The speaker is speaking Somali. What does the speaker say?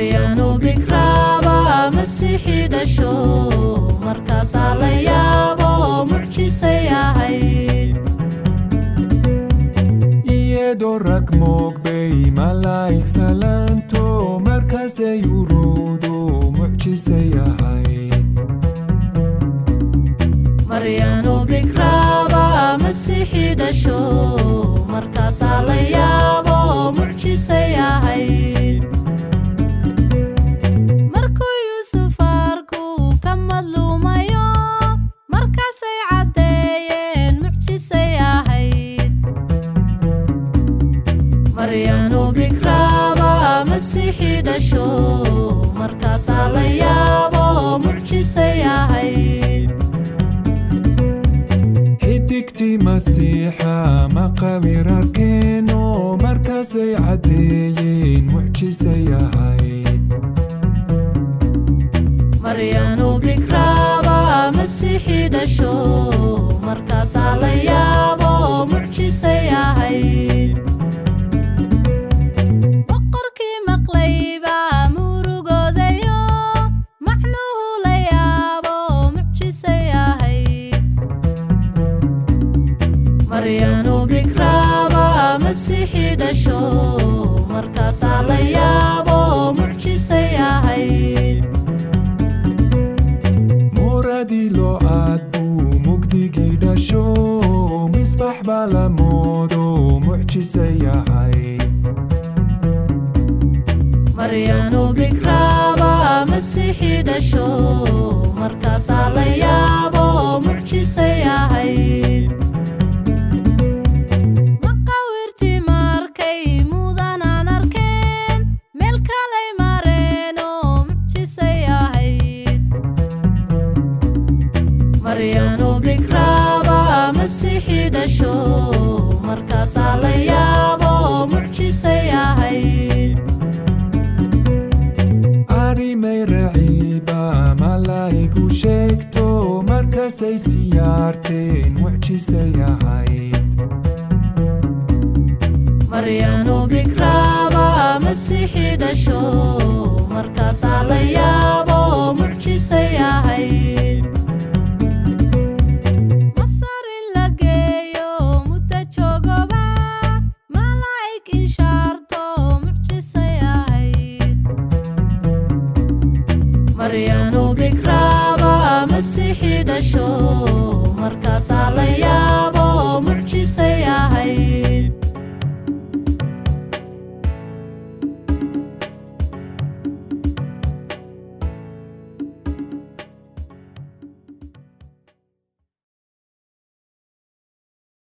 maryaanu bikraaba masiixii dhasho markaasaa la yaabo mucjisay ahayd iyadoo rag moogbay malaa'ig salaanto markaasay urowdo mucjisay ahayd maryaanu bikraaba masiixii dhasho markaasaa la yaabo mucjisay ahayd markuu yuusuf arkuu ka madluumayo markaasay caddeeyeen mucjisay ahayd maryaanu bikraaba masiixii dhasho markaasaa la yaabo mucjisay ahayd xidigtii masiixa maqawir arkeeno markaasay caddeeyeen mucjisay ahayd maryaanu bikraaba masiixii dhasho markaasaa la yaabo mucjisay ahayd boqorkii maqlayba murugoodayo macnuhu la yaabo mucjisay ahayd maryaanu bikraaba masiixii dhasho markaasaa la yaabo mucjisay ahayd muradii loo aad buu mugdigii dhasho misbax baa la moodo mucjisay ahayd maryaanu bikraaba masiixii dhasho markaasaa la yaabo mucjisay ahayd maqawirtii markay mudanaan arkeen meel kalay mareeno mucjisay ahayd maryaanu bikraaba masiixii dhasho markaasaa la yaabo mucjisay ahayd arrimay raciiba malaa'igu sheegto markaasay siyaarteen mucjisay ahayd maryaanu bikraaba masiixii dhasho markaasaa la yaabo mucjisay ahayd masar in la geeyo muddo joogoba malaa'ig inshaarto mucjisay ahayd maryaanu bikraaba masiixii dhasho